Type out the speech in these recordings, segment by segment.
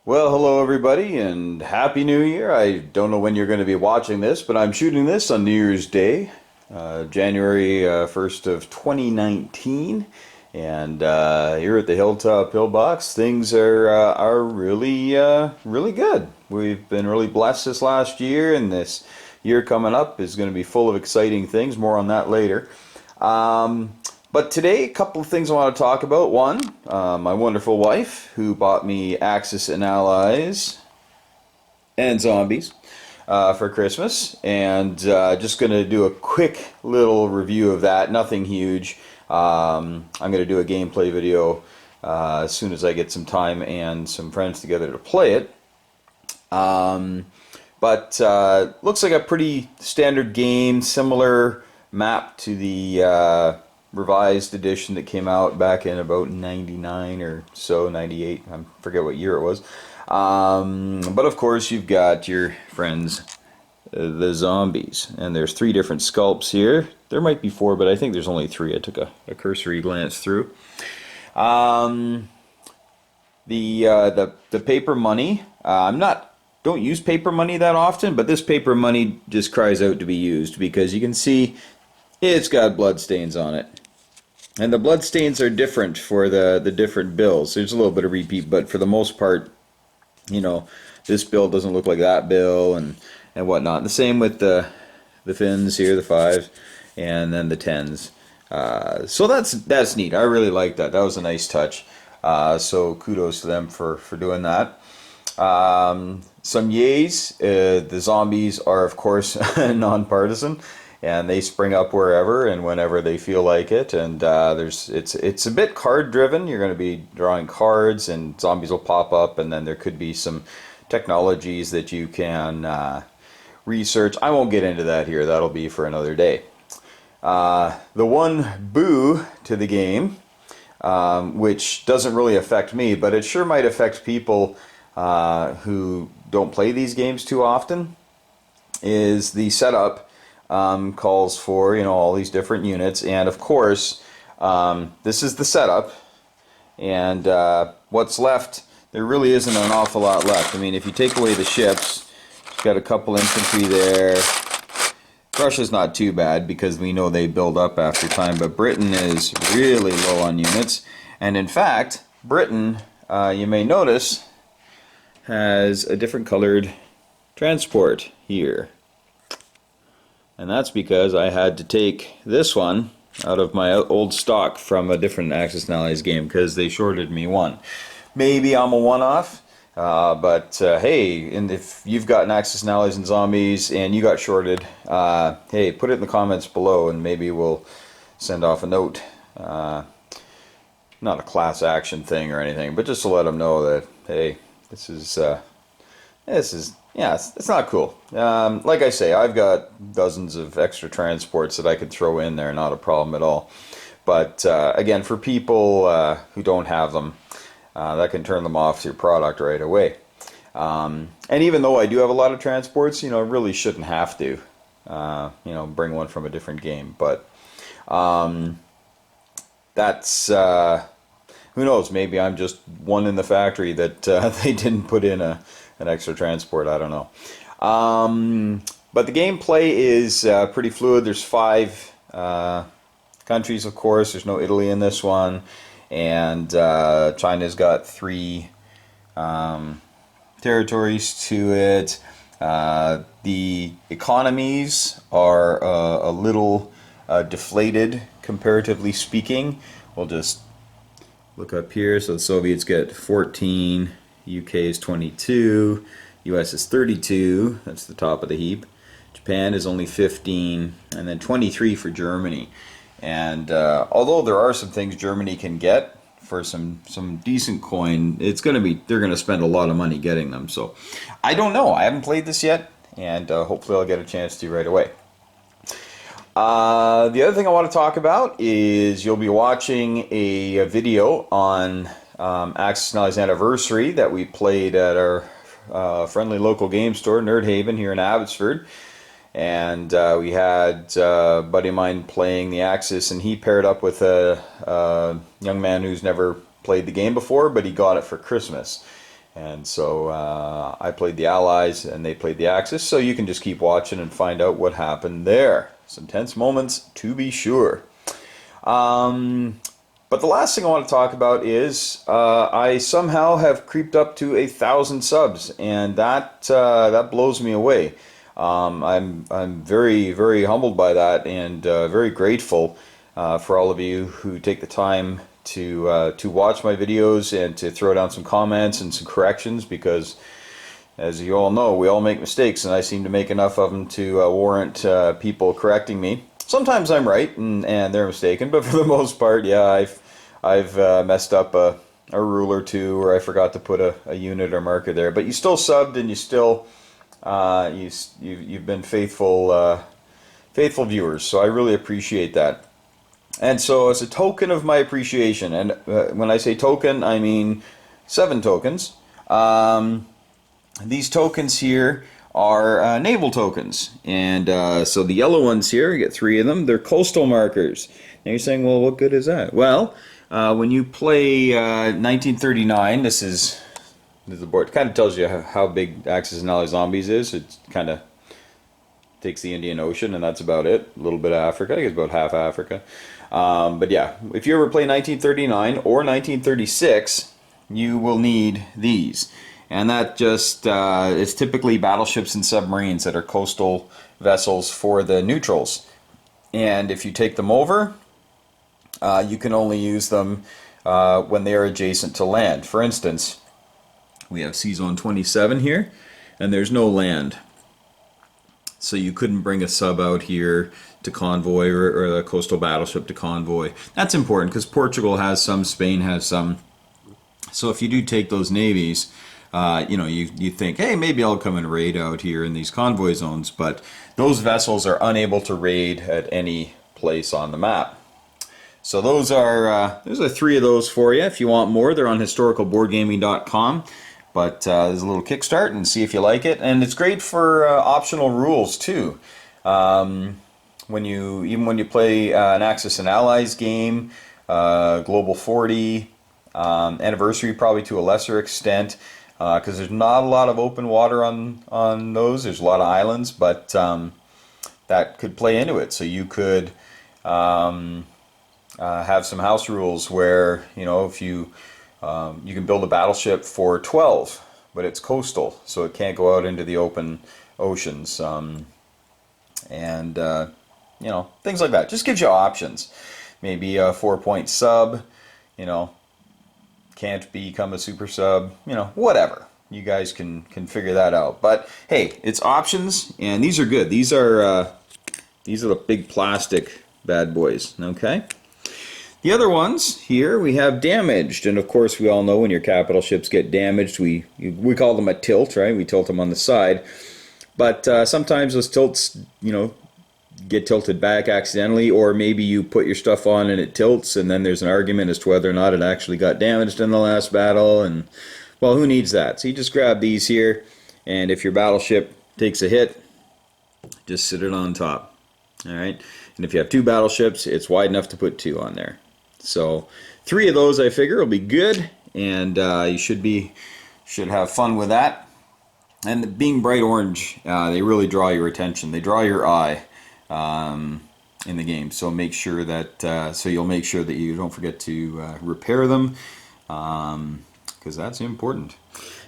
Well, hello everybody, and Happy New Year. I don't know when you're going to be watching this, but I'm shooting this on New Year's Day, January 1st of 2019. And here at the Hilltop Pillbox, things are really good. We've been really blessed this last year, and this year coming up is going to be full of exciting things. More on that later. But today, a couple of things I want to talk about. One, my wonderful wife, who bought me Axis and Allies and Zombies for Christmas. And just going to do a quick little review of that. Nothing huge. I'm going to do a gameplay video as soon as I get some time and some friends together to play it. But looks like a pretty standard game, similar map to the revised edition that came out back in about 99 or so, 98, I forget what year it was. But of course you've got your friends, the zombies, and there's 3 different sculpts here. There might be 4, but I think there's only 3. I took a cursory glance through. The paper money, don't use paper money that often, but this paper money just cries out to be used because you can see it's got blood stains on it. And the blood stains are different for the different bills. There's a little bit of repeat, but for the most part, you know, this bill doesn't look like that bill and whatnot. The same with the fins here, the 5s, and then the 10s. So that's neat. I really like that. That was a nice touch. So kudos to them for doing that. Some yays. The zombies are, of course, nonpartisan. And they spring up wherever and whenever they feel like it. And it's a bit card driven. You're going to be drawing cards, and zombies will pop up, and then there could be some technologies that you can research. I won't get into that here. That'll be for another day. The one boo to the game, which doesn't really affect me, but it sure might affect people who don't play these games too often, is the setup. Calls for, you know, all these different units, and of course this is the setup, and what's left, there really isn't an awful lot left. I mean, if you take away the ships, you've got a couple infantry there. Russia's not too bad because we know they build up after time, but Britain is really low on units, and in fact Britain, you may notice, has a different colored transport here. And that's because I had to take this one out of my old stock from a different Axis and Allies game because they shorted me one. Maybe I'm a one-off, but hey, and if you've got an Axis and Allies and Zombies and you got shorted, hey, put it in the comments below and maybe we'll send off a note. Not a class action thing or anything, but just to let them know that, hey, this is yeah, it's not cool. Like I say, I've got dozens of extra transports that I could throw in there, not a problem at all. But again, for people who don't have them, that can turn them off your product right away. And even though I do have a lot of transports, you know, I really shouldn't have to, you know, bring one from a different game. But that's, who knows, maybe I'm just one in the factory that they didn't put in an extra transport, I don't know. But the gameplay is pretty fluid. There's 5 countries, of course. There's no Italy in this one. And China's got 3 territories to it. The economies are a little deflated, comparatively speaking. We'll just look up here. So the Soviets get 14. UK is 22, US is 32, that's the top of the heap. Japan is only 15, and then 23 for Germany. And although there are some things Germany can get for some decent coin, they're gonna spend a lot of money getting them. So I don't know. I haven't played this yet, and hopefully I'll get a chance to right away. The other thing I want to talk about is you'll be watching a video on Axis and Allies Anniversary that we played at our friendly local game store, Nerd Haven, here in Abbotsford. And we had a buddy of mine playing the Axis, and he paired up with a young man who's never played the game before, but he got it for Christmas. And so I played the Allies and they played the Axis, so you can just keep watching and find out what happened there. Some tense moments to be sure. But the last thing I want to talk about is I somehow have creeped up to 1,000 subs, and that blows me away. I'm very, very humbled by that, and very grateful for all of you who take the time to watch my videos and to throw down some comments and some corrections, because as you all know, we all make mistakes, and I seem to make enough of them to warrant people correcting me. Sometimes I'm right and they're mistaken, but for the most part, yeah, I've messed up a rule or two, or I forgot to put a unit or marker there. But you still subbed, and you still you've been faithful viewers, so I really appreciate that. And so as a token of my appreciation, and when I say token, I mean 7 tokens. These tokens here are naval tokens, and so the yellow ones here, you get 3 of them. They're coastal markers. Now you're saying, well, what good is that? Well, when you play 1939, this is the board. It kind of tells you how big Axis and Allies Zombies is. It kind of takes the Indian Ocean, and that's about it. A little bit of Africa. I think it's about half Africa. But yeah, if you ever play 1939 or 1936, you will need these. And that just is typically battleships and submarines that are coastal vessels for the neutrals. And if you take them over, you can only use them when they are adjacent to land. For instance, we have Seazone 27 here, and there's no land. So you couldn't bring a sub out here to convoy, or a coastal battleship to convoy. That's important because Portugal has some, Spain has some. So if you do take those navies, you think, hey, maybe I'll come and raid out here in these convoy zones, but those vessels are unable to raid at any place on the map. So those are 3 of those for you. If you want more, they're on historicalboardgaming.com. But there's a little kickstart and see if you like it, and it's great for optional rules too. When you play an Axis and Allies game, Global 40, Anniversary probably to a lesser extent. Because there's not a lot of open water on those. There's a lot of islands, but that could play into it. So you could have some house rules where, if you can build a battleship for 12, but it's coastal, so it can't go out into the open oceans, and things like that. Just gives you options. Maybe a 4-point sub, can't become a super sub, whatever. You guys can figure that out. But hey, it's options, and these are good. These are the big plastic bad boys. Okay. The other ones here we have damaged, and of course we all know when your capital ships get damaged, we call them a tilt, right? We tilt them on the side, but sometimes those tilts, get tilted back accidentally, or maybe you put your stuff on and it tilts, and then there's an argument as to whether or not it actually got damaged in the last battle, and well, who needs that? So you just grab these here, and if your battleship takes a hit, just sit it on top. Alright, and if you have 2 battleships, it's wide enough to put 2 on there. So 3 of those I figure will be good, and you should have fun with that. And being bright orange, they really draw your attention. They draw your eye in the game. So make sure that you'll make sure that you don't forget to repair them, because that's important.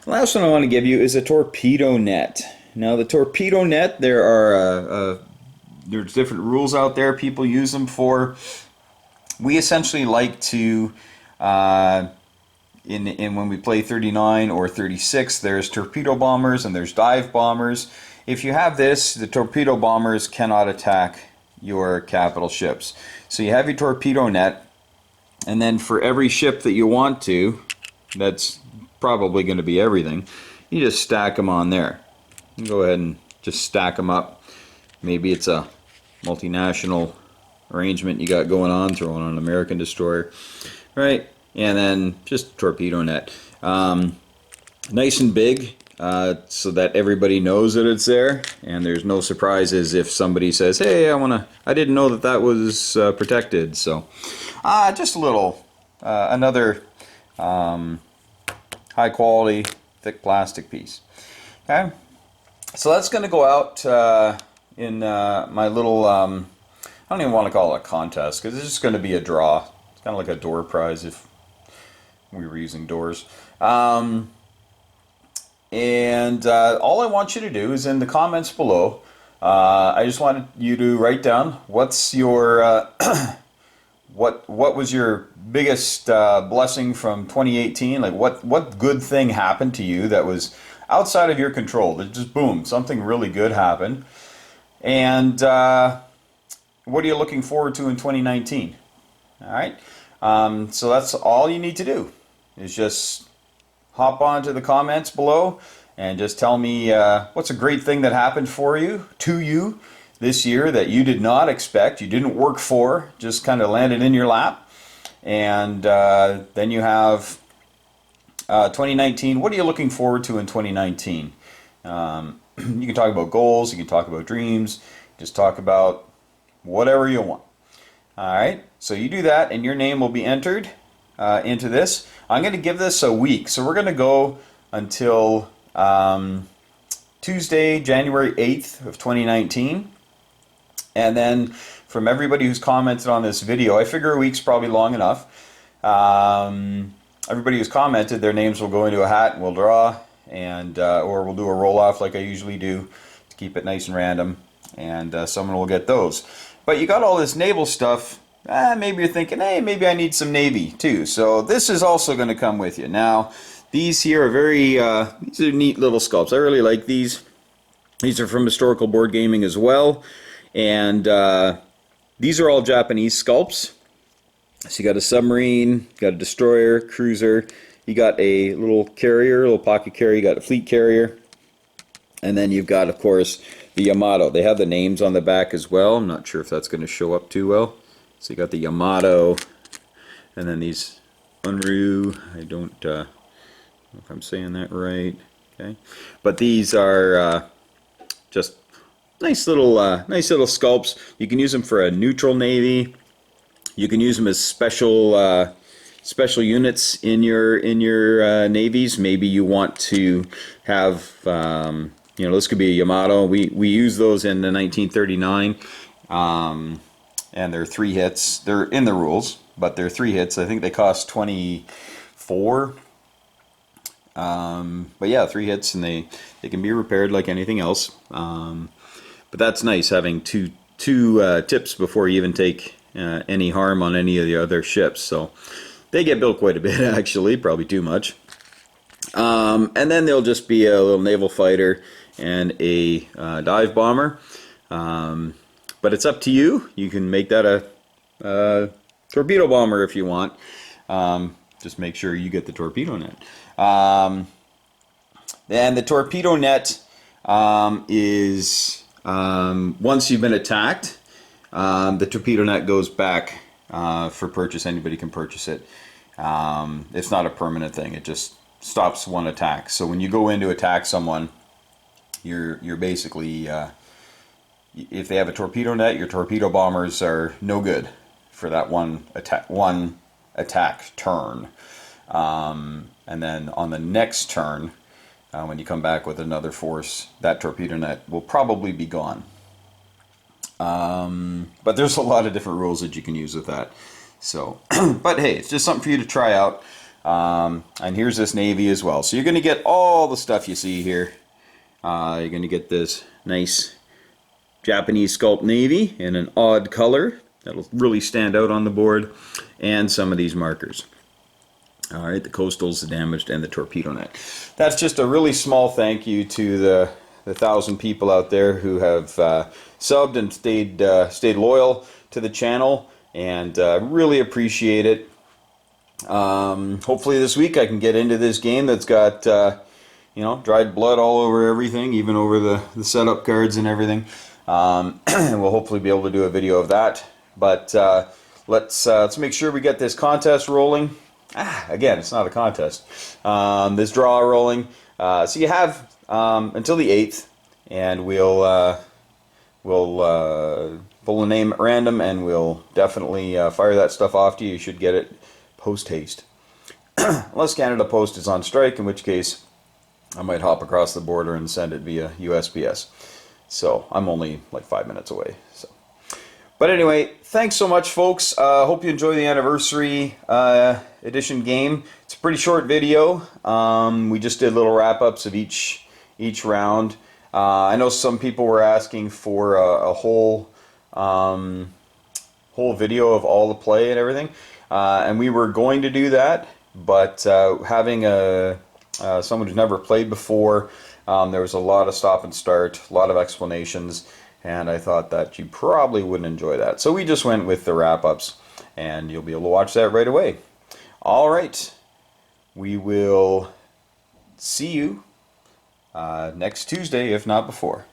The last one I want to give you is a torpedo net. Now the torpedo net, there's different rules out there people use them for. We essentially like to when we play 39 or 36, there's torpedo bombers and there's dive bombers. If you have this, the torpedo bombers cannot attack your capital ships. So you have your torpedo net, and then for every ship that you want to, that's probably going to be everything, you just stack them on there. You go ahead and just stack them up. Maybe it's a multinational arrangement you got going on, throwing on an American destroyer, right? And then just torpedo net, nice and big, so that everybody knows that it's there, and there's no surprises if somebody says, "Hey, I didn't know that was protected." So, just a little, another high quality thick plastic piece. Okay, so that's going to go out in my little, I don't even want to call it a contest because it's just going to be a draw. It's kind of like a door prize if we were using doors. And all I want you to do is in the comments below, I just wanted you to write down what's your what was your biggest blessing from 2018? Like what good thing happened to you that was outside of your control? That just boom, something really good happened. And what are you looking forward to in 2019? All right. So that's all you need to do is just hop onto the comments below and just tell me what's a great thing that happened to you this year that you did not expect, you didn't work for, just kind of landed in your lap. And then you have 2019. What are you looking forward to in 2019? You can talk about goals, you can talk about dreams, just talk about whatever you want. All right, so you do that and your name will be entered into this. I'm going to give this a week, so we're going to go until Tuesday, January 8th of 2019. And then from everybody who's commented on this video, I figure a week's probably long enough. Everybody who's commented, their names will go into a hat and we'll draw, and or we'll do a roll-off like I usually do to keep it nice and random, and someone will get those. But you got all this naval stuff. Maybe you're thinking, hey, maybe I need some Navy too. So this is also going to come with you. Now, these here are very, these are neat little sculpts. I really like these. These are from Historical Board Gaming as well. And these are all Japanese sculpts. So you got a submarine, got a destroyer, cruiser. You got a little carrier, a little pocket carrier. You got a fleet carrier. And then you've got, of course, the Yamato. They have the names on the back as well. I'm not sure if that's going to show up too well. So you got the Yamato, and then these Unru. I don't know if I'm saying that right. Okay, but these are just nice little sculpts. You can use them for a neutral navy. You can use them as special special units in your navies. Maybe you want to have you know, this could be a Yamato. We use those in the 1939. And they're 3 hits. They're in the rules, but they're 3 hits. I think they cost 24. But yeah, 3 hits, and they can be repaired like anything else. But that's nice having two tips before you even take any harm on any of the other ships. So they get built quite a bit, actually, probably too much. And then there'll just be a little naval fighter and a dive bomber. But it's up to you. You can make that a torpedo bomber if you want. Just make sure you get the torpedo net. And the torpedo net is once you've been attacked, the torpedo net goes back for purchase. Anybody can purchase it. It's not a permanent thing. It just stops one attack. So when you go in to attack someone, you're basically if they have a torpedo net, your torpedo bombers are no good for that one attack turn. And then on the next turn, when you come back with another force, that torpedo net will probably be gone. But there's a lot of different rules that you can use with that. So, but hey, it's just something for you to try out. And here's this Navy as well. So you're going to get all the stuff you see here. You're going to get this nice Japanese sculpt Navy in an odd color that'll really stand out on the board, and some of these markers. All right, the coastals, the damaged, and the torpedo net. That's just a really small thank you to the 1,000 people out there who have subbed and stayed loyal to the channel, and really appreciate it. Hopefully this week I can get into this game that's got you know, dried blood all over everything, even over the setup cards and everything. And we'll hopefully be able to do a video of that. But let's make sure we get this contest rolling. Again, it's not a contest. This draw rolling. So you have until the 8th, and we'll pull a name at random, and we'll definitely fire that stuff off to you. You should get it post haste, unless Canada Post is on strike, in which case I might hop across the border and send it via USPS. So I'm only like 5 minutes away. So, but anyway, thanks so much, folks. Hope you enjoy the anniversary edition game. It's a pretty short video. We just did little wrap-ups of each round. I know some people were asking for a whole video of all the play and everything, and we were going to do that, but having someone who's never played before, there was a lot of stop and start, a lot of explanations, and I thought that you probably wouldn't enjoy that. So we just went with the wrap-ups, and you'll be able to watch that right away. All right, we will see you next Tuesday, if not before.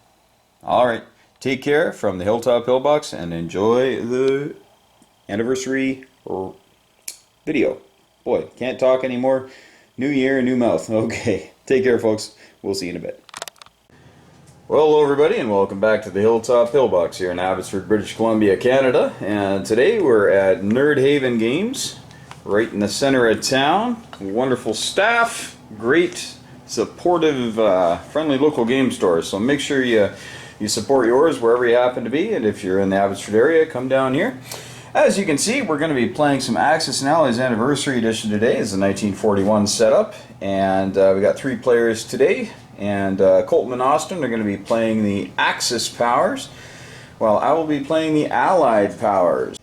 All right, take care from the Hilltop Pillbox, and enjoy the anniversary video. Boy, can't talk anymore. New year, new mouth. Okay, take care, folks. We'll see you in a bit. Well, hello everybody, and welcome back to the Hilltop Pillbox here in Abbotsford, British Columbia, Canada. And today we're at Nerd Haven Games, right in the center of town. Wonderful staff, great, supportive, friendly local game store. So make sure you support yours wherever you happen to be, and if you're in the Abbotsford area, come down here. As you can see, we're going to be playing some Axis and Allies Anniversary Edition today. It's a 1941 setup, and we got 3 players today. And Colton and Austin are going to be playing the Axis powers, while I will be playing the Allied powers.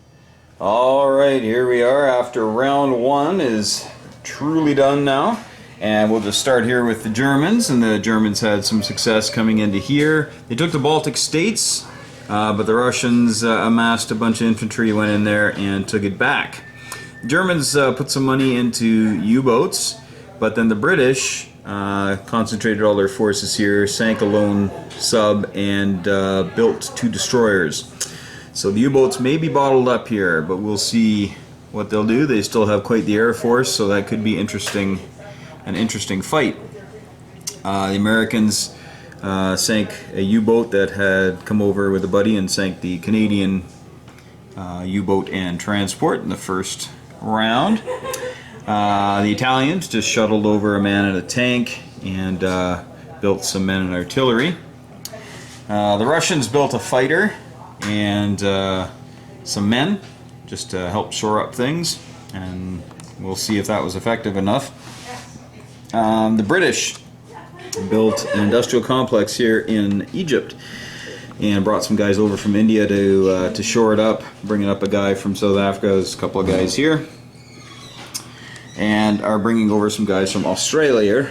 Alright, here we are after round 1 is truly done now. And we'll just start here with the Germans, and the Germans had some success coming into here. They took the Baltic states, but the Russians amassed a bunch of infantry, went in there and took it back. The Germans put some money into U-boats, but then the British concentrated all their forces here, sank a lone sub, and built 2 destroyers. So the U-boats may be bottled up here, but we'll see what they'll do. They still have quite the air force, so that could be an interesting fight. The Americans sank a U-boat that had come over with a buddy and sank the Canadian U-boat and transport in the first round. The Italians just shuttled over a man in a tank and built some men and artillery. The Russians built a fighter and some men just to help shore up things, and we'll see if that was effective enough. The British built an industrial complex here in Egypt and brought some guys over from India to shore it up, bringing up a guy from South Africa. There's a couple of guys here, and are bringing over some guys from Australia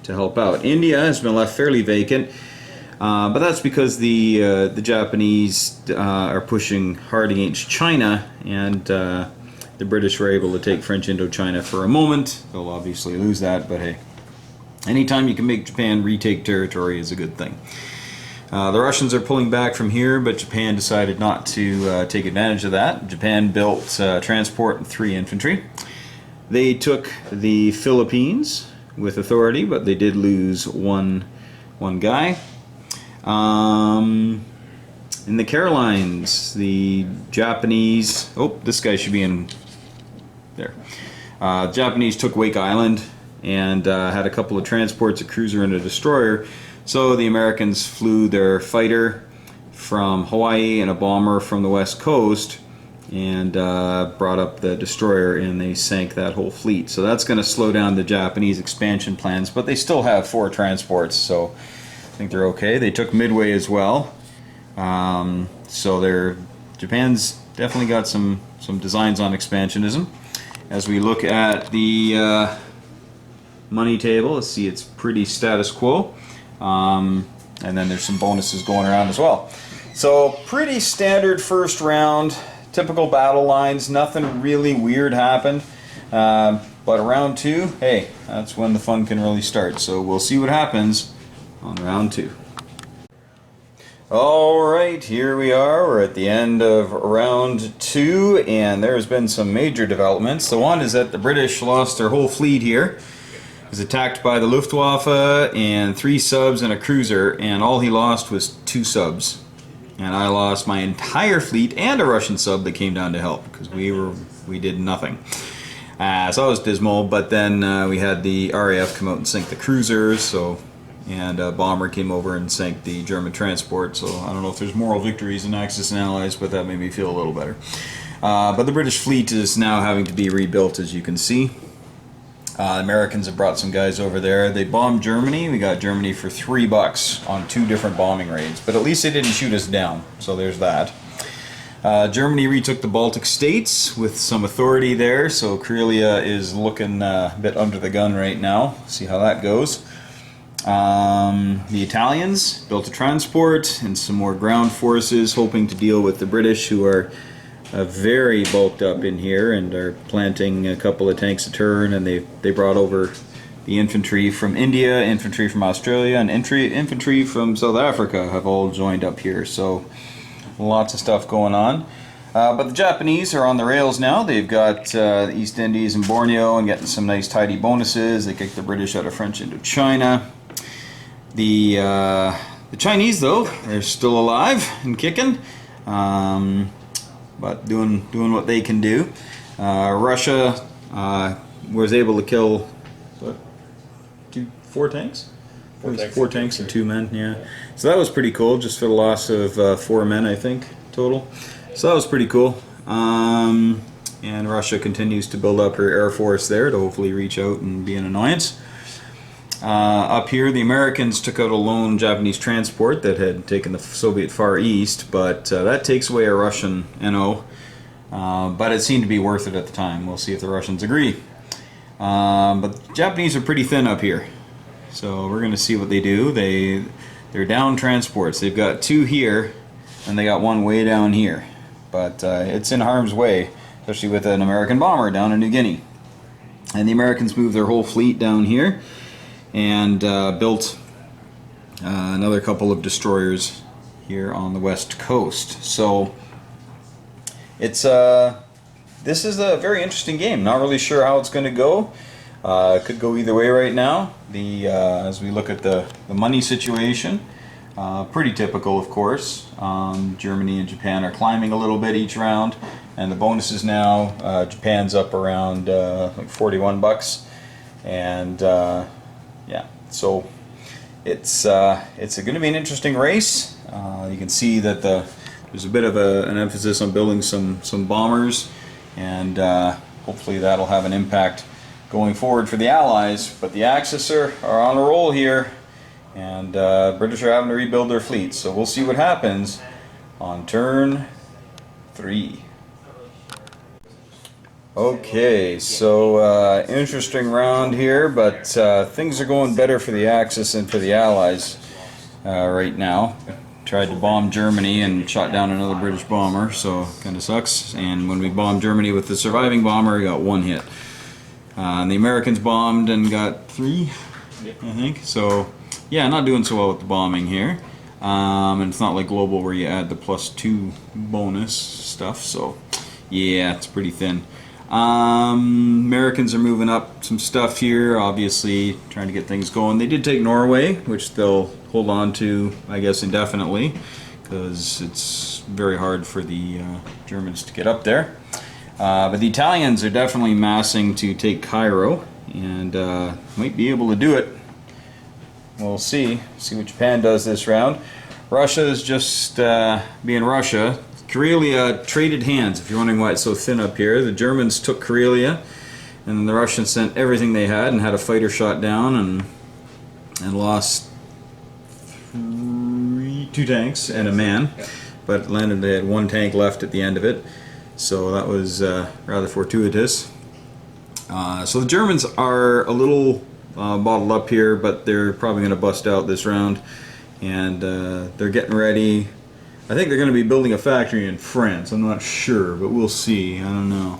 to help out. India has been left fairly vacant, but that's because the Japanese are pushing hard against China, and the British were able to take French Indochina for a moment. They'll obviously lose that, but hey, anytime you can make Japan retake territory is a good thing. The Russians are pulling back from here, but Japan decided not to take advantage of that. Japan built transport and 3 infantry. They took the Philippines with authority, but they did lose one guy. In the Carolines, the Japanese... Oh, this guy should be in there. Japanese took Wake Island and had a couple of transports, a cruiser and a destroyer. So the Americans flew their fighter from Hawaii and a bomber from the west coast and brought up the destroyer, and they sank that whole fleet. So that's going to slow down the Japanese expansion plans, but they still have 4 transports, so I think they're okay. They took Midway as well. So Japan's definitely got some designs on expansionism. As we look at the money table, let's see, it's pretty status quo. And then there's some bonuses going around as well. So pretty standard first round. Typical battle lines, nothing really weird happened. But round 2, hey, that's when the fun can really start. So we'll see what happens on round 2. Alright, here we are. We're at the end of round 2, and there's been some major developments. The one is that the British lost their whole fleet here. It was attacked by the Luftwaffe and 3 subs and a cruiser, and all he lost was 2 subs. And I lost my entire fleet and a Russian sub that came down to help, because we did nothing. So that was dismal, but then we had the RAF come out and sink the cruisers, and a bomber came over and sank the German transport, so I don't know if there's moral victories in Axis and Allies, but that made me feel a little better. But the British fleet is now having to be rebuilt, as you can see. Americans have brought some guys over there. They bombed Germany. We got Germany for $3 on 2 different bombing raids, but at least they didn't shoot us down, so there's that. Germany retook the Baltic states with some authority there, so Karelia is looking a bit under the gun right now. See how that goes. The Italians built a transport and some more ground forces, hoping to deal with the British, who are very bulked up in here and are planting a couple of tanks a turn, and they brought over the infantry from India, infantry from Australia, and infantry from South Africa have all joined up here, so lots of stuff going on. But the Japanese are on the rails now. They've got the East Indies and Borneo and getting some nice tidy bonuses. They kicked the British out of French Indochina. The Chinese, though, they're still alive and kicking, but doing what they can do. Russia was able to kill four tanks? Four tanks and 2 men, yeah. So that was pretty cool, just for the loss of 4 men, I think, total. So that was pretty cool. And Russia continues to build up her air force there to hopefully reach out and be an annoyance. Up here, the Americans took out a lone Japanese transport that had taken the Soviet Far East, but that takes away a Russian NO. But it seemed to be worth it at the time. We'll see if the Russians agree. But the Japanese are pretty thin up here, so we're going to see what they do. They're down transports. They've got 2 here, and they got 1 way down here. But it's in harm's way, especially with an American bomber down in New Guinea. And the Americans moved their whole fleet down here and built another couple of destroyers here on the west coast. So it's this is a very interesting game. Not really sure how it's going to go. It could go either way right now. As we look at the money situation, pretty typical, of course. Germany and Japan are climbing a little bit each round, and the bonuses now, Japan's up around like $41, and yeah, so it's going to be an interesting race. You can see that there's a bit of an emphasis on building some bombers, and hopefully that'll have an impact going forward for the Allies. But the Axis are on a roll here, and British are having to rebuild their fleet, so we'll see what happens on turn 3. Okay, so interesting round here, but things are going better for the Axis than for the Allies right now. Tried to bomb Germany and shot down another British bomber, so kind of sucks. And when we bombed Germany with the surviving bomber, we got 1 hit. And the Americans bombed and got 3, I think. So yeah, not doing so well with the bombing here. And it's not like global where you add the +2 bonus stuff, so yeah, it's pretty thin. Americans are moving up some stuff here, obviously trying to get things going. They did take Norway, which they'll hold on to, I guess, indefinitely, because it's very hard for the Germans to get up there. But the Italians are definitely massing to take Cairo, and might be able to do it. We'll see what Japan does this round. Russia is just being Russia. Karelia traded hands, if you're wondering why it's so thin up here. The Germans took Karelia, and then the Russians sent everything they had and had a fighter shot down and lost 2 tanks and a man. But landed, they had 1 tank left at the end of it, so that was rather fortuitous. So the Germans are a little bottled up here, but they're probably going to bust out this round, and they're getting ready. I think they're going to be building a factory in France. I'm not sure, but we'll see. I don't know.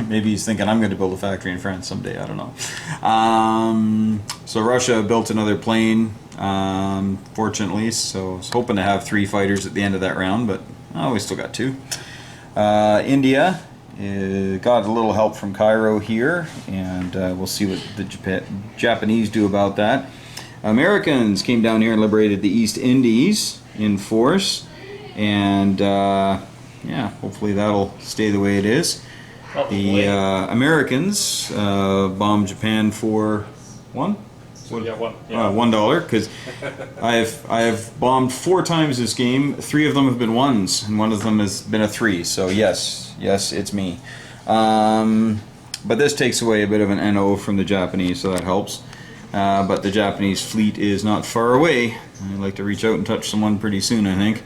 Maybe he's thinking I'm going to build a factory in France someday. I don't know. So Russia built another plane, fortunately. So I was hoping to have 3 fighters at the end of that round, but we still got 2. India got a little help from Cairo here, and we'll see what the Japanese do about that. Americans came down here and liberated the East Indies in force, and yeah, hopefully that'll stay the way it is. The Americans bombed Japan for one? Yeah, one. Yeah. $1, because I have bombed 4 times this game. 3 of them have been 1s, and 1 of them has been a 3. So yes, it's me. But this takes away a bit of an NO from the Japanese, so that helps. But the Japanese fleet is not far away. I'd like to reach out and touch someone pretty soon, I think.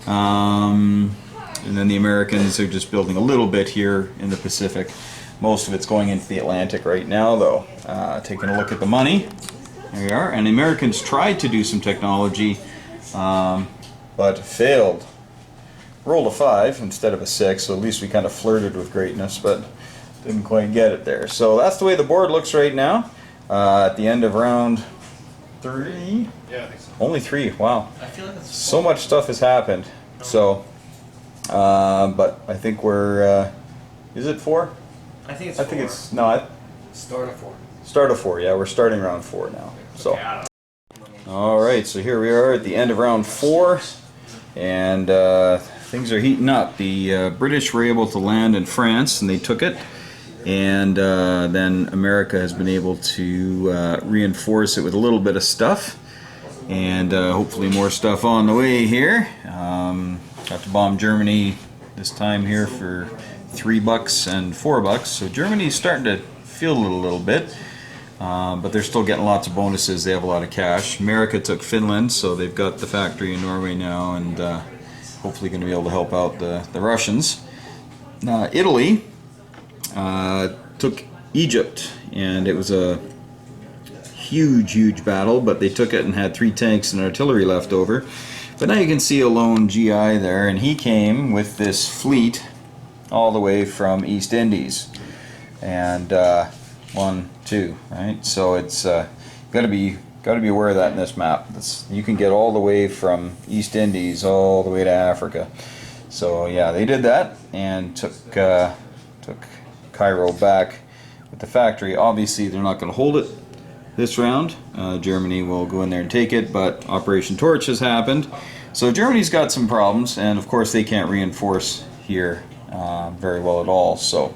And then the Americans are just building a little bit here in the Pacific. Most of it's going into the Atlantic right now, though. Taking a look at the money. There we are. And the Americans tried to do some technology, but failed. Rolled a 5 instead of a 6, so at least we kind of flirted with greatness, but didn't quite get it there. So that's the way the board looks right now. At the end of round 3? Yeah, I think so. Only 3, wow. I feel like it's So much stuff has happened. So, but I think we're, is it 4? I think it's I think it's, no, start of 4. start of 4, yeah, we're starting round 4 now. So, alright, so here we are at the end of round 4, and things are heating up. The British were able to land in France, and they took it, and then America has been able to reinforce it with a little bit of stuff, and hopefully more stuff on the way here. Got to bomb Germany this time here for $3 and $4, so Germany's starting to feel it a little bit. But they're still getting lots of bonuses. They have a lot of cash. America took Finland, so they've got the factory in Norway now, and hopefully going to be able to help out the Russians. Italy took Egypt, and it was a huge battle, but they took it and had 3 tanks and artillery left over. But now you can see a lone GI there, and he came with this fleet all the way from East Indies. And 1, 2, right? So it's got to be aware of that in this map. You can get all the way from East Indies all the way to Africa. So yeah, they did that and took Cairo back with the factory. Obviously, they're not going to hold it this round. Germany will go in there and take it, but Operation Torch has happened. So Germany's got some problems, and of course they can't reinforce here very well at all. So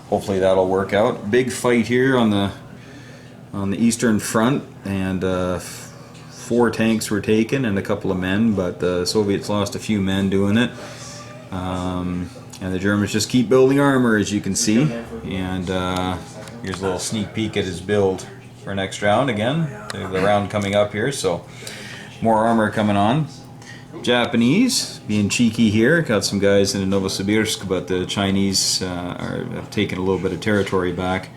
hopefully that'll work out. Big fight here on the eastern front, and 4 tanks were taken and a couple of men, but the Soviets lost a few men doing it. And the Germans just keep building armor, as you can see. And here's a little sneak peek at his build for next round again. The round coming up here, so more armor coming on. Japanese being cheeky here, got some guys in Novosibirsk, but the Chinese have taken a little bit of territory back.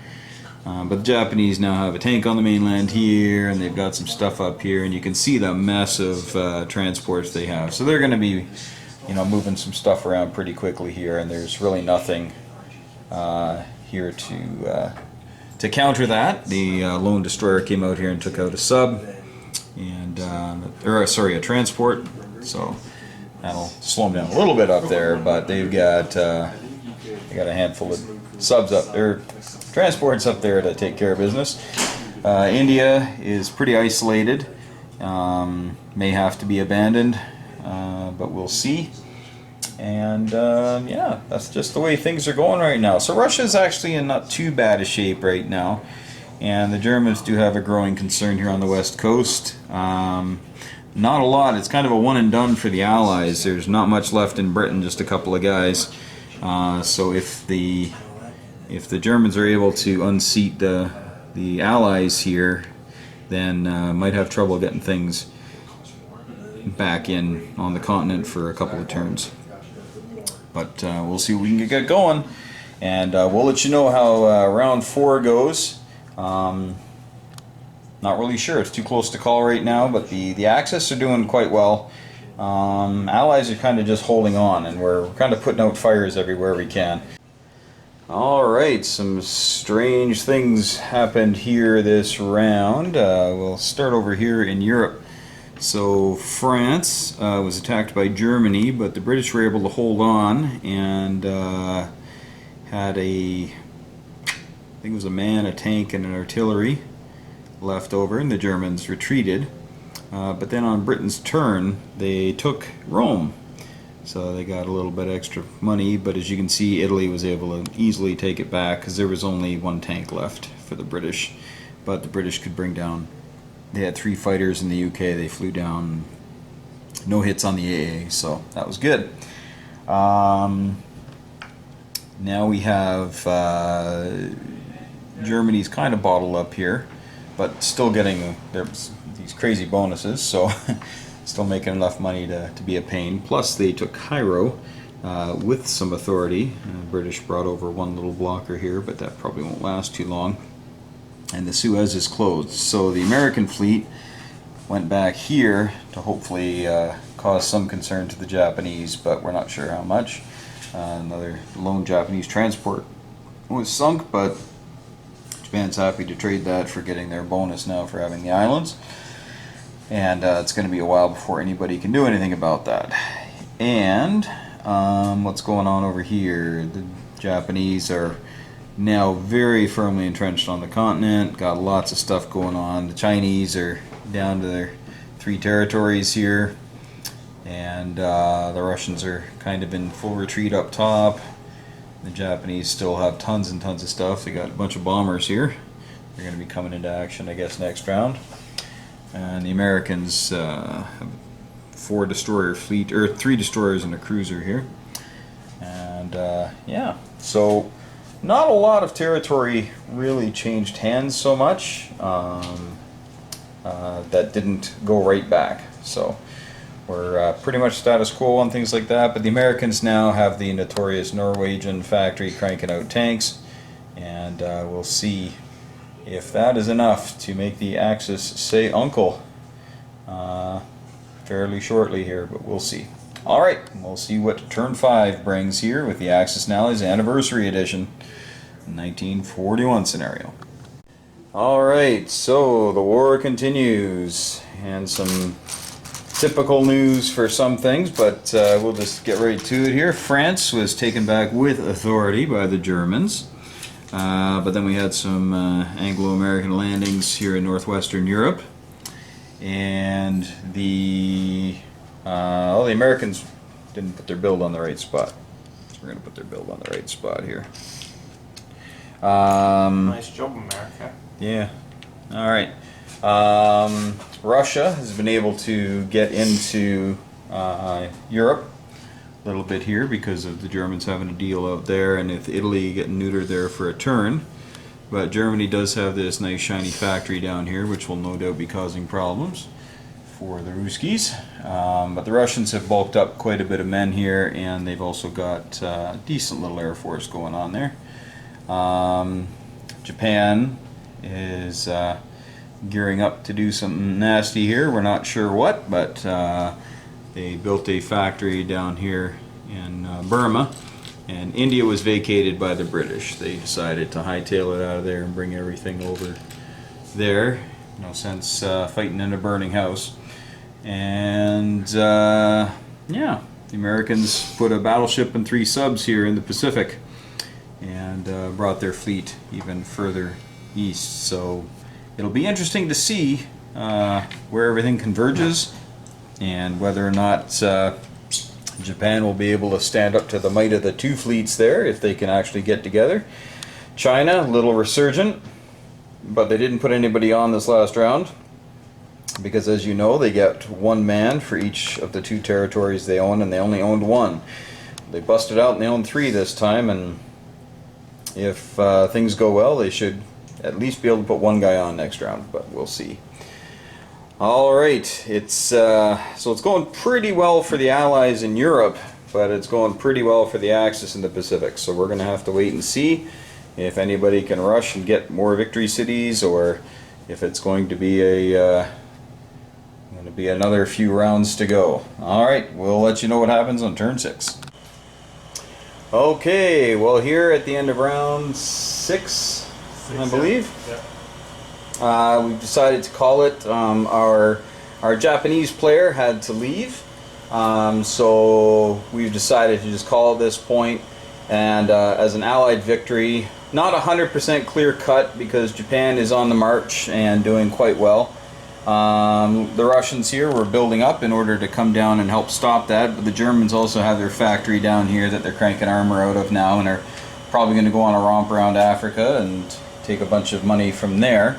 But the Japanese now have a tank on the mainland here, and they've got some stuff up here, and you can see the massive transports they have. So they're going to be, moving some stuff around pretty quickly here, and there's really nothing here to counter that. The lone destroyer came out here and took out a sub, and a transport. So that'll slow them down a little bit up there, but they've got a handful of subs up there, transports up there to take care of business. India is pretty isolated, may have to be abandoned, but we'll see. And yeah, that's just the way things are going right now. So Russia's actually in not too bad a shape right now, and the Germans do have a growing concern here on the west coast. Not a lot. It's kind of a one and done for the Allies. There's not much left in Britain, just a couple of guys. So if the Germans are able to unseat the Allies here, then might have trouble getting things back in on the continent for a couple of turns. But we'll see what we can get going, and we'll let you know how round 4 goes. Not really sure. It's too close to call right now, but the Axis are doing quite well. Allies are kind of just holding on, and we're kind of putting out fires everywhere we can. Alright, some strange things happened here this round. We'll start over here in Europe. So France was attacked by Germany, but the British were able to hold on and had I think it was a man, a tank, and an artillery left over, and the Germans retreated. But then on Britain's turn, they took Rome. So they got a little bit extra money, but as you can see, Italy was able to easily take it back because there was only one tank left for the British. But the British could bring down, they had 3 fighters in the UK, they flew down, no hits on the AA, so that was good. Now we have Germany's kind of bottled up here, but still getting these crazy bonuses, so still making enough money to be a pain. Plus they took Cairo with some authority. The British brought over one little blocker here, but that probably won't last too long. And the Suez is closed, so the American fleet went back here to hopefully cause some concern to the Japanese, but we're not sure how much. Another lone Japanese transport was sunk, but Japan's happy to trade that for getting their bonus now for having the islands. And it's going to be a while before anybody can do anything about that. And what's going on over here? The Japanese are now very firmly entrenched on the continent, got lots of stuff going on. The Chinese are down to their 3 territories here, and the Russians are kind of in full retreat up top. The Japanese still have tons and tons of stuff. They got a bunch of bombers here. They're going to be coming into action, I guess, next round. And the Americans have 4 destroyer fleet, or 3 destroyers and a cruiser here. And yeah, so not a lot of territory really changed hands so much. That didn't go right back. So we're pretty much status quo on things like that. But the Americans now have the notorious Norwegian factory cranking out tanks, and we'll see if that is enough to make the Axis say uncle fairly shortly here, but we'll see. Alright, we'll see what turn 5 brings here with the Axis and Allies Anniversary Edition 1941 scenario. Alright, so the war continues, and some typical news for some things, but we'll just get right to it here. France was taken back with authority by the Germans, but then we had some Anglo-American landings here in northwestern Europe, and the Americans didn't put their build on the right spot. So we're going to put their build on the right spot here. Nice job, America. Yeah. All right. Russia has been able to get into Europe a little bit here because of the Germans having a deal out there, and if Italy getting neutered there for a turn. But Germany does have this nice shiny factory down here, which will no doubt be causing problems for the Ruskies. But the Russians have bulked up quite a bit of men here, and they've also got a decent little air force going on there. Japan is gearing up to do something nasty here. We're not sure what, but they built a factory down here in Burma, and India was vacated by the British. They decided to hightail it out of there and bring everything over there. No sense fighting in a burning house. And yeah, the Americans put a battleship and 3 subs here in the Pacific, and brought their fleet even further east. So it'll be interesting to see where everything converges, and whether or not Japan will be able to stand up to the might of the 2 fleets there, if they can actually get together. China, a little resurgent, but they didn't put anybody on this last round, because as you know, they get 1 man for each of the 2 territories they own, and they only owned 1. They busted out and they own 3 this time, and if things go well, they should at least be able to put 1 guy on next round, but we'll see. Alright, so it's going pretty well for the Allies in Europe, but it's going pretty well for the Axis in the Pacific, so we're going to have to wait and see if anybody can rush and get more victory cities, or if it's going to be another few rounds to go. Alright, we'll let you know what happens on turn 6. Okay, well, here at the end of round 6, I believe, we've decided to call it. Our Japanese player had to leave, so we've decided to just call this point, and as an Allied victory, not 100% clear cut, because Japan is on the march and doing quite well. The Russians here were building up in order to come down and help stop that, but the Germans also have their factory down here that they're cranking armor out of now, and are probably going to go on a romp around Africa and take a bunch of money from there.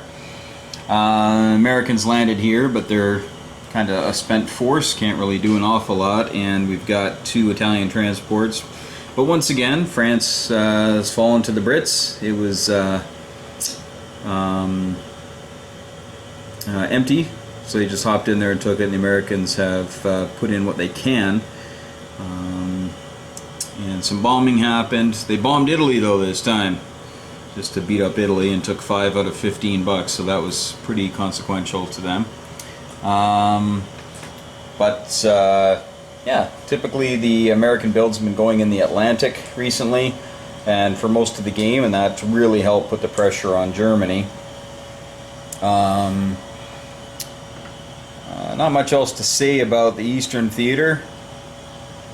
Americans landed here, but they're kind of a spent force, can't really do an awful lot, and we've got 2 Italian transports. But once again, France has fallen to the Brits. It was empty, so they just hopped in there and took it, and the Americans have put in what they can. And some bombing happened. They bombed Italy though this time, just to beat up Italy, and took 5 out of 15 bucks, so that was pretty consequential to them. Yeah, typically the American builds have been going in the Atlantic recently, and for most of the game, and that really helped put the pressure on Germany. Not much else to say about the Eastern Theater.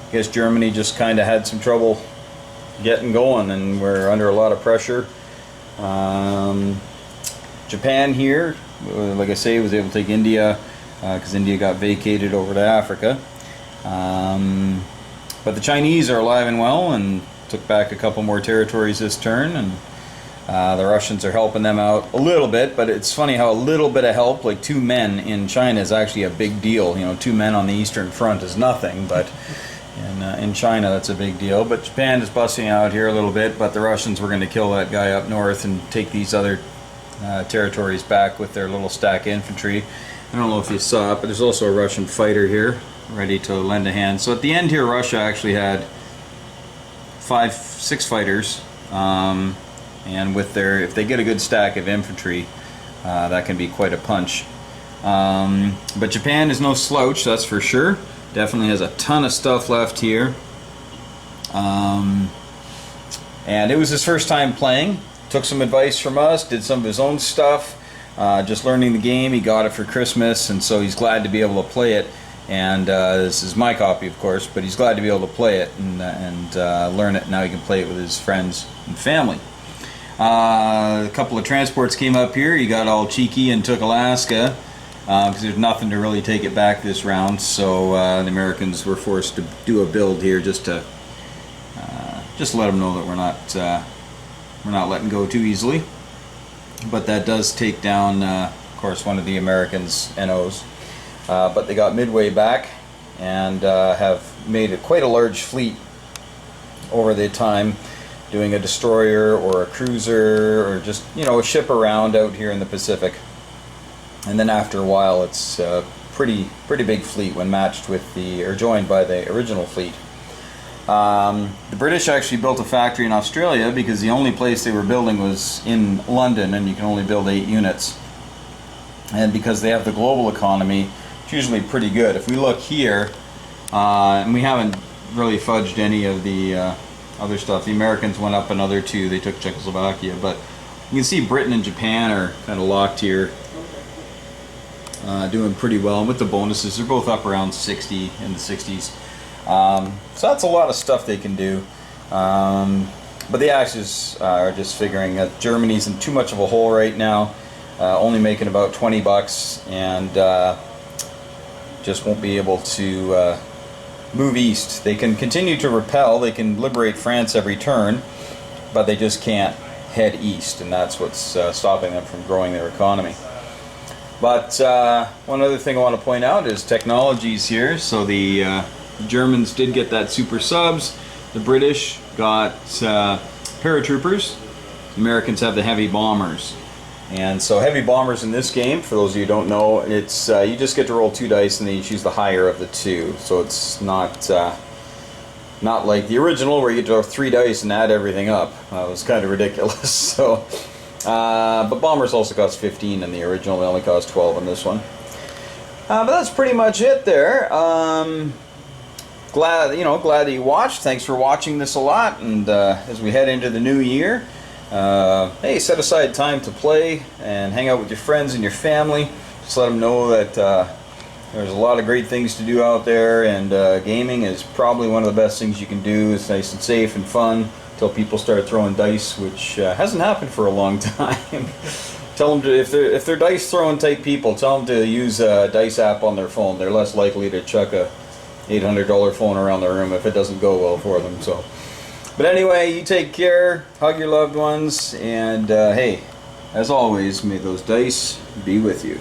I guess Germany just kind of had some trouble getting going, and we're under a lot of pressure. Japan here, like I say, was able to take India because India got vacated over to Africa. But the Chinese are alive and well and took back a couple more territories this turn, and the Russians are helping them out a little bit, but it's funny how a little bit of help, like 2 men in China, is actually a big deal. You know, 2 men on the Eastern Front is nothing, but in China that's a big deal. But Japan is busting out here a little bit, but the Russians were going to kill that guy up north and take these other territories back with their little stack infantry. I don't know if you saw it, but there's also a Russian fighter here ready to lend a hand. So at the end here, Russia actually had 6 fighters. And with if they get a good stack of infantry, that can be quite a punch. But Japan is no slouch, that's for sure. Definitely has a ton of stuff left here. And it was his first time playing. Took some advice from us, did some of his own stuff, just learning the game. He got it for Christmas, and so he's glad to be able to play it. And this is my copy, of course, but he's glad to be able to play it and learn it. Now he can play it with his friends and family. A couple of transports came up here. He got all cheeky and took Alaska because there's nothing to really take it back this round. So the Americans were forced to do a build here just to let them know that we're not letting go too easily. But that does take down, of course, one of the Americans' NOs. But they got Midway back and have made quite a large fleet over the time, doing a destroyer or a cruiser or just, you know, a ship around out here in the Pacific. And then after a while, it's a pretty big fleet when matched with or joined by the original fleet. The British actually built a factory in Australia because the only place they were building was in London, and you can only build 8 units. And because they have the global economy, it's usually pretty good. If we look here, and we haven't really fudged any of the other stuff. The Americans went up another 2. They took Czechoslovakia, but you can see Britain and Japan are kind of locked here, doing pretty well. And with the bonuses, they're both up around 60 in the 60s. So that's a lot of stuff they can do. But the Axis are just figuring that Germany's in too much of a hole right now, only making about 20 bucks, and just won't be able to move east. They can continue to repel, they can liberate France every turn, but they just can't head east, and that's what's stopping them from growing their economy. But one other thing I want to point out is technologies here. So the Germans did get that super subs, the British got paratroopers, the Americans have the heavy bombers. And so heavy bombers in this game, for those of you who don't know, it's you just get to roll 2 dice and then you choose the higher of the 2. So it's not like the original where you draw 3 dice and add everything up. It was kind of ridiculous. So, but bombers also cost 15 in the original. They only cost 12 in this one. But that's pretty much it there. Glad that you watched. Thanks for watching this a lot. And as we head into the new year, hey, set aside time to play and hang out with your friends and your family. Just let them know that there's a lot of great things to do out there, and gaming is probably one of the best things you can do. It's nice and safe and fun until people start throwing dice, which hasn't happened for a long time. Tell them to, if they're dice throwing type people, tell them to use a dice app on their phone. They're less likely to chuck a $800 phone around the room if it doesn't go well for them. So, but anyway, you take care, hug your loved ones, and hey, as always, may those dice be with you.